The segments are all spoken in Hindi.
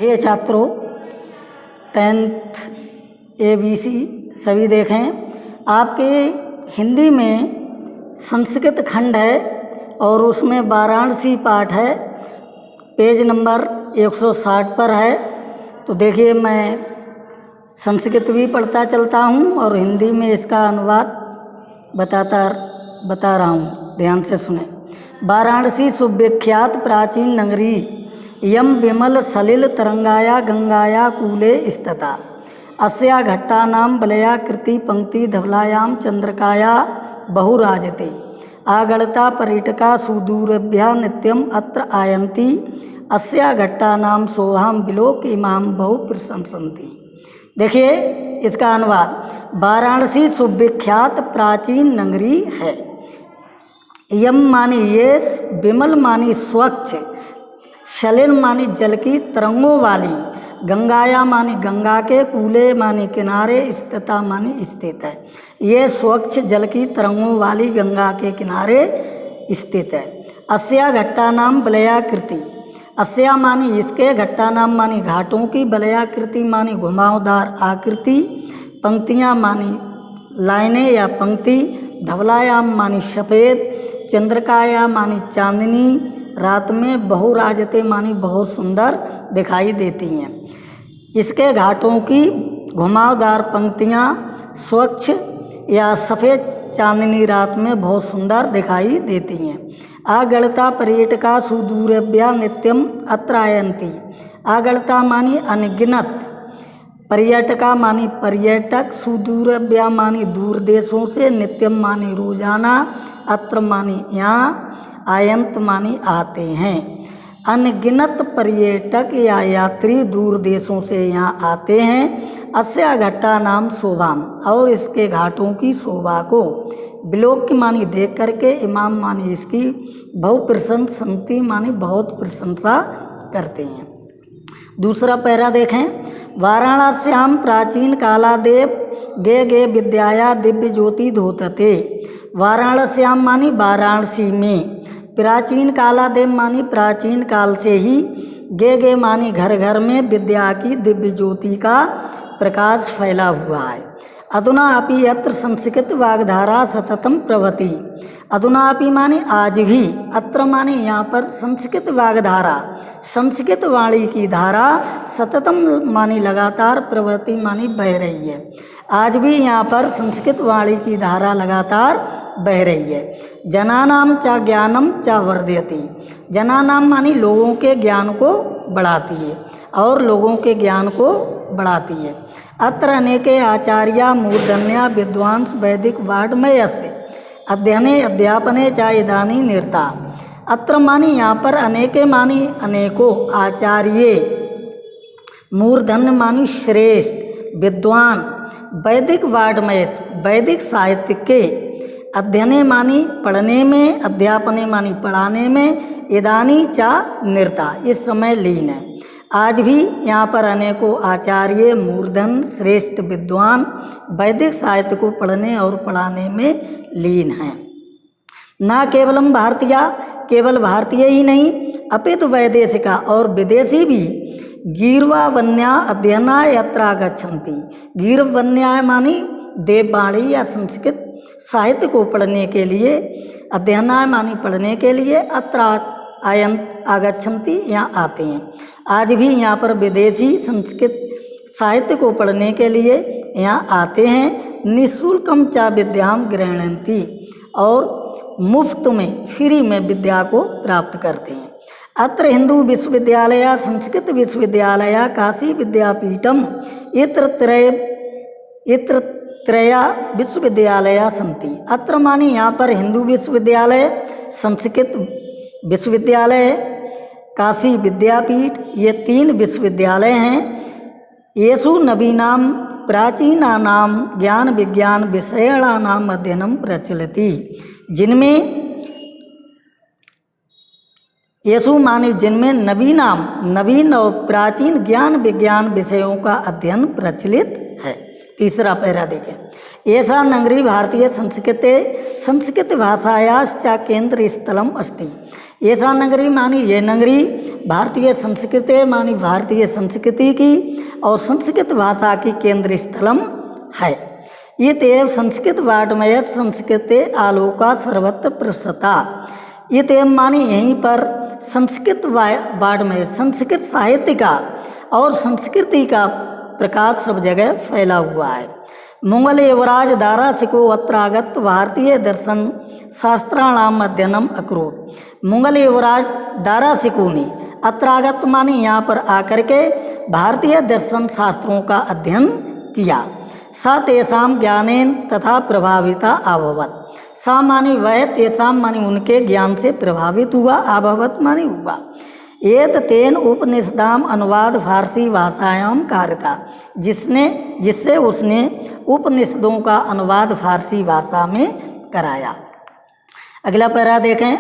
ये छात्रों 10th ABC सभी देखें। आपके हिंदी में संस्कृत खंड है और उसमें वाराणसी पाठ है, पेज नंबर 160 पर है। तो देखिए, मैं संस्कृत भी पढ़ता चलता हूँ और हिंदी में इसका अनुवाद बता रहा हूँ, ध्यान से सुने। वाराणसी सुविख्यात प्राचीन नगरी, यम विमल सलिल तरंगाया गंगाया कूले स्थिता, अस्या घट्टानां बलया कृति पंक्ति धवलायां चंद्रकाया बहुराजते, आगणता पर्यटका सुदूरभ्यः नित्यम अत्र आयन्ति, अस्या घट्टानां शोभां विलोक इमां बहु प्रशंसन्ति। देखिए इसका अनुवाद, वाराणसी सुविख्यात प्राचीन नगरी है। यम मानी ये, विमल मानी स्वच्छ, सलिल मानी जल की तरंगों वाली, गंगाया मानी गंगा के, कूले मानी किनारे, स्थिता मानी स्थित है। ये स्वच्छ जल की तरंगों वाली गंगा के किनारे स्थित है। अस्या घट्टा नाम बलयाकृति, अस्या मानी इसके, घट्टा नाम मानी घाटों की, बलयाकृति मानी घुमावदार आकृति, पंक्तियाँ मानी लाइनें या पंक्ति, धवलायाम मानी सफ़ेद, चंद्रकाया मानी चांदनी, रात में बहुराजते मानी बहुत सुंदर दिखाई देती हैं। इसके घाटों की घुमावदार पंक्तियाँ स्वच्छ या सफ़ेद चांदनी रात में बहुत सुंदर दिखाई देती हैं। आगणता पर्यटका सुदूरभ्यः नित्यम अत्र आयन्ति, आगणता मानी अनगिनत, पर्यटका मानी पर्यटक, सुदूरभ्यः मानी दूर देशों से, नित्यम मानी रोजाना, अत्र मानी यहाँ, आयंत मानी आते हैं। अनगिनत पर्यटक या यात्री दूर देशों से यहाँ आते हैं। अस्या घट्टा नाम शोभाम, और इसके घाटों की शोभा को, विलोक की मानी देख करके, इमाम मानी इसकी, बहु प्रशंसन्ति मानी बहुत प्रशंसा करते हैं। दूसरा पैरा देखें। वाराणस्याम प्राचीन कालादेव गे गे विद्याया दिव्य ज्योति धोतते। वाराणस्याम मानी वाराणसी में, प्राचीन कालादेव मानी प्राचीन काल से ही, गे गे मानी घर घर में, विद्या की दिव्य ज्योति का प्रकाश फैला हुआ है। अधुना अपि यत्र संस्कृत वाग्धारा सततम प्रवति, अधुना अपि मानी आज भी, अत्र मानी यहाँ पर संस्कृत वाग्धारा, संस्कृत वाणी की धारा, सततम मानी लगातार, प्रवति मानी बह रही है। आज भी यहाँ पर संस्कृत वाणी की धारा लगातार बह रही है। जनानाम चा ज्ञानम चा वर्धयति, जनानाम मानी लोगों के ज्ञान को बढ़ाती है और लोगों के ज्ञान को बढ़ाती है। अत्र अनेके आचार्या मूर्धन्या विद्वांस वैदिक वाड्मयस्य अध्ययने अध्यापने चा इदानी निरता। अत्र मानी यहाँ पर अनेके मानी अनेकों, आचार्य, मूर्धन्य मानी श्रेष्ठ, विद्वान, वैदिक वाड्मय वैदिक साहित्य के, अध्ययने मानी पढ़ने में, अध्यापने मानी पढ़ाने में, इदानी चा निरता इस समय लीन है। आज भी यहाँ पर अनेकों आचार्य, मूर्धन, श्रेष्ठ विद्वान वैदिक साहित्य को पढ़ने और पढ़ाने में लीन हैं। ना केवलम भारतीय, केवल भारतीय ही नहीं, अपितु वैदेशिका और विदेशी भी, गीर्वावन्या अध्ययना यत्र गच्छन्ति। गीर्वावन्या मानी देववाणी या संस्कृत साहित्य को पढ़ने के लिए, अध्ययना मानी पढ़ने के लिए, अत्र आगच्छन्ति यहाँ आते हैं। आज भी यहाँ पर विदेशी संस्कृत साहित्य को पढ़ने के लिए यहाँ आते हैं। निःशुल्कम चा विद्याम गृह्णन्ति, और मुफ्त में, फ्री में विद्या को प्राप्त करते हैं। अत्र हिंदू विश्वविद्यालय, संस्कृत विश्वविद्यालय, काशी विद्यापीठम, इत्र त्रया विश्वविद्यालय सन्ति। अत्र मानी यहाँ पर हिंदू विश्वविद्यालय, संस्कृत विश्वविद्यालय, काशी विद्यापीठ, ये 3 विश्वविद्यालय हैं। येषु नवीनां प्राचीनानां ज्ञान विज्ञान विषयाणाम् अध्ययनं प्रचलति, जिनमें, येषु मानी जिनमें, नवीन और प्राचीन ज्ञान विज्ञान विषयों का अध्ययन प्रचलित है। तीसरा पैरा देखें। ऐसा नगरी भारतीय संस्कृत भाषायाश्च केंद्र स्थलम अस्ति। ऐसा नगरी मानी ये नगरी भारतीय संस्कृति मानी भारतीय संस्कृति की और संस्कृत भाषा की केंद्र स्थलम है। इतएव संस्कृत वाड्मय संस्कृते आलोका सर्वत्र प्रसृता। इतएव मानी यहीं पर संस्कृत वाड्मय संस्कृत साहित्य का और संस्कृति का प्रकाश सब जगह फैला हुआ है। मुगल युवराज दारासिको अत्रागत भारतीय दर्शन शास्त्राणाम अध्ययनम अकरोत। मुगल युवराज दारासिको ने अत्रागत मानी यहाँ पर आकर के भारतीय दर्शन शास्त्रों का अध्ययन किया। स तेषाम ज्ञानेन तथा प्रभाविता अभवत। सा मानी वह तेषाम मानी उनके ज्ञान से प्रभावित हुआ, अभवत मानी हुआ। एत तेन उपनिषदाम अनुवाद फारसी भाषायाम कार्यता, जिससे उसने उपनिषदों का अनुवाद फारसी भाषा में कराया। अगला पैरा देखें।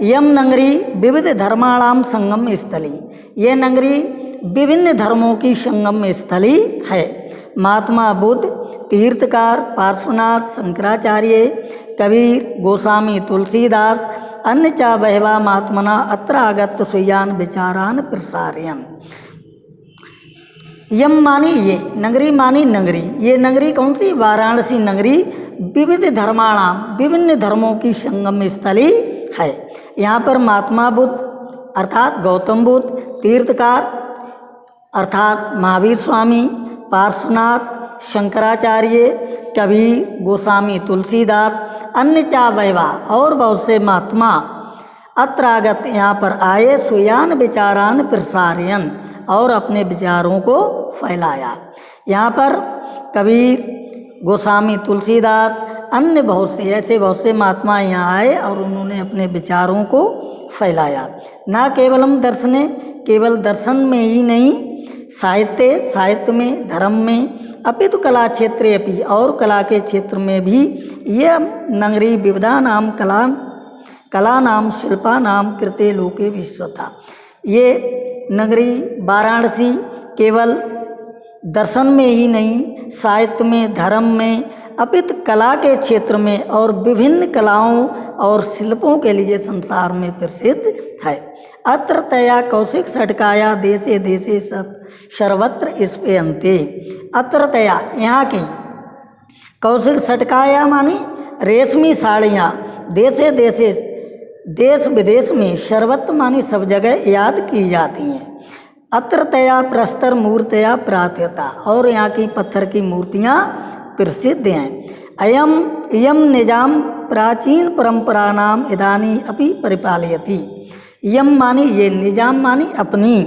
यम नगरी विविध धर्माणाम संगम स्थली। ये नगरी विभिन्न धर्मों की संगम स्थली है। महात्मा बुद्ध, तीर्थकार, पार्श्वनाथ, शंकराचार्य, कबीर, गोस्वामी तुलसीदास, अन्य चा बहवा महात्मना अत्र आगत सुयान विचारान प्रसारयन। यम मानी ये, नगरी मानी नगरी। ये नगरी कौन सी? वाराणसी नगरी विविध धर्माणाम विभिन्न धर्मों की संगम स्थली है। यहाँ पर महात्मा बुद्ध अर्थात गौतम बुद्ध, तीर्थकार अर्थात महावीर स्वामी, पार्श्वनाथ, शंकराचार्य, कबीर, गोस्वामी तुलसीदास, अन्य चा वैवा और बहुत से महात्मा अत्रागत यहाँ पर आए, सुयान विचारान प्रसारयन और अपने विचारों को फैलाया। यहाँ पर कबीर, गोस्वामी तुलसीदास, अन्य बहुत से ऐसे बहुत से महात्मा यहाँ आए और उन्होंने अपने विचारों को फैलाया। ना केवलम दर्शने, केवल दर्शन में ही नहीं, साहित्य में, धर्म में, अपितु कला क्षेत्रे अपि और कला के क्षेत्र में भी ये नगरी विविधा नाम कला नाम शिल्पा नाम कृते लोके विश्वता। ये नगरी वाराणसी केवल दर्शन में ही नहीं, साहित्य में, धर्म में, अपितु कला के क्षेत्र में और विभिन्न कलाओं और शिल्पों के लिए संसार में प्रसिद्ध है। अत्र तया कौशिक षटकाया देशे देशे सर्वत्र स्पेयन्ते। अत्र तया यहाँ की कौशिक षटकाया मानी रेशमी साड़ियाँ देशे देशे देश विदेश में सर्वत्र मानी सब जगह याद की जाती हैं। अत्र तया प्रस्तर मूर्तया प्रार्थ्यता और यहाँ की पत्थर की मूर्तियाँ प्रसिद्ध हैं। इयम निजाम प्राचीन परंपरा नाम इदानी अपि परिपालयति। यम मानी ये, निजाम मानी अपनी,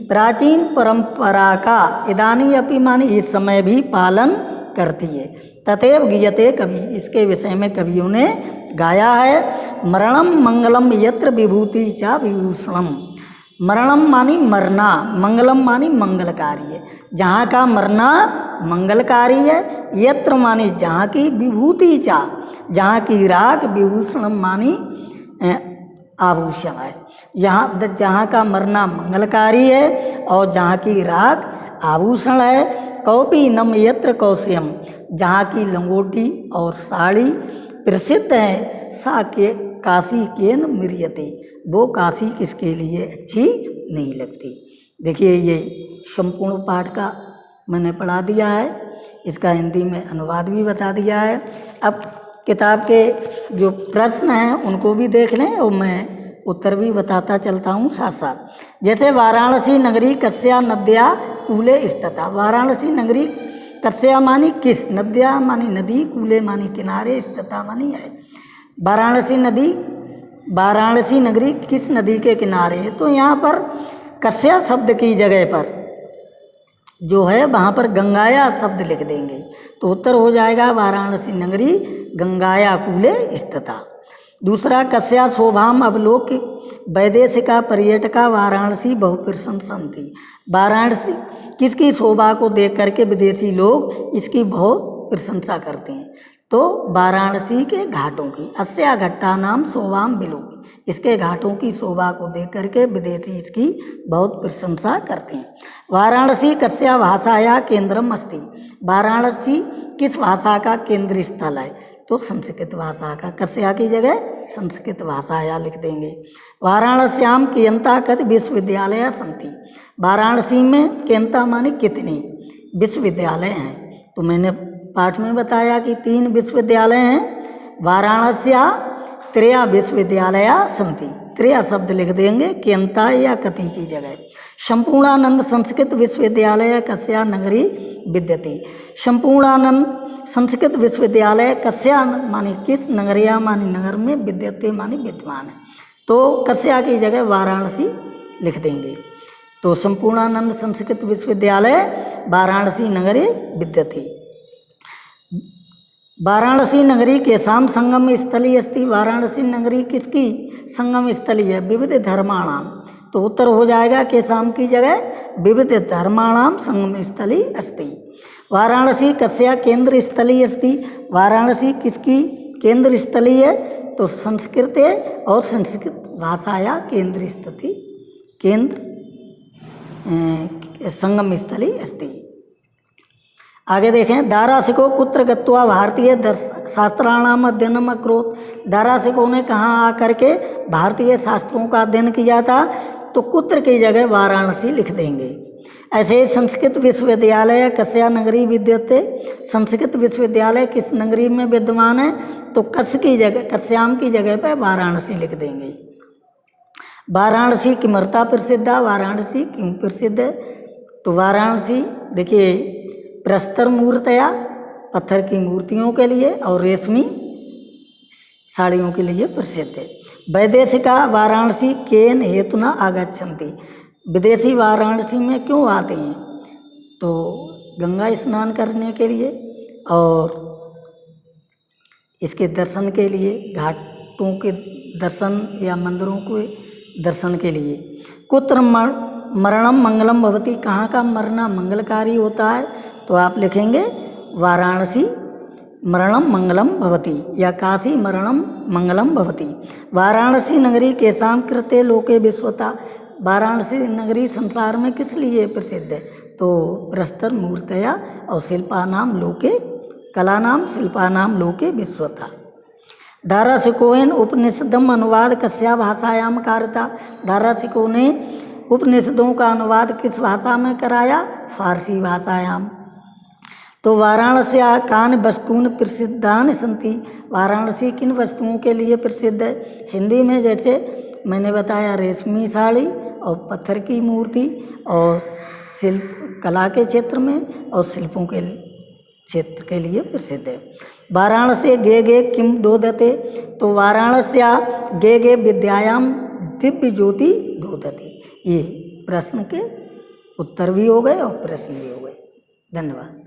प्राचीन परंपरा का, इदानी अपि मानी इस समय भी पालन करती है। तथैव गीयते कवि, इसके विषय में कवियों ने गाया है। मरणम मंगलम यत्र विभूति चा विभूषणम। मरणम मानी मरना, मंगलम मानी मंगलकारी है, जहाँ का मरना मंगलकारी है। यत्र मानी जहाँ की, विभूति चा जहाँ की राग, विभूषणम मानी आभूषण है। जहाँ का मरना मंगलकारी है और जहाँ की राग आभूषण है। कौपी नम यत्र कौश्यम, जहाँ की लंगोटी और साड़ी प्रसिद्ध है। सा के काशी केन म्रियते, वो काशी किसके लिए अच्छी नहीं लगती। देखिए ये संपूर्ण पाठ का मैंने पढ़ा दिया है, इसका हिंदी में अनुवाद भी बता दिया है। अब किताब के जो प्रश्न हैं उनको भी देख लें और मैं उत्तर भी बताता चलता हूँ साथ साथ। जैसे वाराणसी नगरी कस्या नद्या कूले स्थिता। वाराणसी नगरी कस्या मानी किस, नद्या मानी नदी, कूले मानी किनारे, स्थिता मानी है। वाराणसी नगरी किस नदी के किनारे है? तो यहाँ पर कस्या शब्द की जगह पर जो है वहाँ पर गंगाया शब्द लिख देंगे तो उत्तर हो जाएगा वाराणसी नगरी गंगाया कूले स्थिता। दूसरा, कस्या शोभाम अवलोक वैदेशिका पर्यटका वाराणसी बहुप्रशंसन्ति। वाराणसी किसकी शोभा को देख करके विदेशी लोग इसकी बहुत प्रशंसा करते हैं। तो वाराणसी के घाटों की, अस्या घट्टा नाम शोभाम विलोक, इसके घाटों की शोभा को देख करके विदेशी इसकी बहुत प्रशंसा करते हैं। वाराणसी कस्या भाषाया केंद्रम अस्ति। वाराणसी किस भाषा का केंद्र स्थल है? तो संस्कृत भाषा का, कस्या की जगह संस्कृत भाषाया लिख देंगे। वाराणस्याम कियंता कत विश्वविद्यालय संति। वाराणसी में कियंता माने कितने विश्वविद्यालय हैं, तो मैंने पाठ में बताया कि 3 विश्वविद्यालय हैं। वाराणस्या त्रया विश्वविद्यालया संति, त्रया शब्द लिख देंगे कियंता या कति की जगह। संपूर्णानंद संस्कृत विश्वविद्यालय कस्या नगरी विद्यते। संपूर्णानंद संस्कृत विश्वविद्यालय कस्या माने किस, नगरिया माने नगर में, विद्यते माने विद्यमान है, तो कस्या की जगह वाराणसी लिख देंगे। तो संपूर्णानंद संस्कृत विश्वविद्यालय वाराणसी नगरे विद्यते। वाराणसी नगरी के साम संगम स्थली अस्ति। वाराणसी नगरी किसकी संगम स्थली है? विविध धर्माणाम, तो उत्तर हो जाएगा के साम की जगह विविध धर्माणाम संगम स्थली अस्ति। वाराणसी कस्या केंद्र स्थली अस्ति। वाराणसी किसकी केंद्र स्थली है? तो संस्कृत और संस्कृत भाषाया केंद्र स्थिति केंद्र संगम स्थली अस्ति। आगे देखें, दारासिको कुत्र गत्वा भारतीय शास्त्राणाम अध्ययनम अकरोत्। दारासिको ने कहाँ आकर के भारतीय शास्त्रों का अध्ययन किया था? तो कुत्र की जगह वाराणसी लिख देंगे। ऐसे संस्कृत विश्वविद्यालय कस्या नगरी विद्यते। संस्कृत विश्वविद्यालय किस नगरी में विद्यमान है? तो कस की जगह, कस्याम की जगह पर वाराणसी लिख देंगे। वाराणसी किमर्ता प्रसिद्धा। वाराणसी क्यों प्रसिद्ध है? तो वाराणसी देखिए प्रस्तर मूर्तया, पत्थर की मूर्तियों के लिए, और रेशमी साड़ियों के लिए प्रसिद्ध है। वैदेशिका वाराणसी केन हेतुना आगच्छन्ति। विदेशी वाराणसी में क्यों आते हैं? तो गंगा स्नान करने के लिए और इसके दर्शन के लिए, घाटों के दर्शन या मंदिरों के दर्शन के लिए। कुत्र मरणम मंगलम भवति। कहाँ का मरना मंगलकारी होता है? तो आप लिखेंगे वाराणसी मरणम मंगलम भवति या काशी मरणम मंगलम भवति। वाराणसी नगरी केषां कृते लोके विश्वता। वाराणसी नगरी संसार में किस लिए प्रसिद्ध है? तो प्रस्तर मूर्तया और शिल्पानाम लोके, कलानाम शिल्पानाम लोके विश्वता। दारासिकोन उपनिषदम अनुवाद कस्या भाषायाम कारता। दारासिको ने उपनिषदों का अनुवाद किस भाषा में कराया? फारसी भाषायाम। तो वाराणसी कान वस्तून प्रसिद्धान संति। वाराणसी किन वस्तुओं के लिए प्रसिद्ध है? हिंदी में जैसे मैंने बताया रेशमी साड़ी और पत्थर की मूर्ति, और शिल्प कला के क्षेत्र में और शिल्पों के क्षेत्र के लिए प्रसिद्ध है। वाराणसी गे गे किम दोदते। तो वाराणस्या गे गे विद्यायाम दिव्य ज्योति दोदते। ये प्रश्न के उत्तर भी हो गए और प्रश्न भी हो गए। धन्यवाद।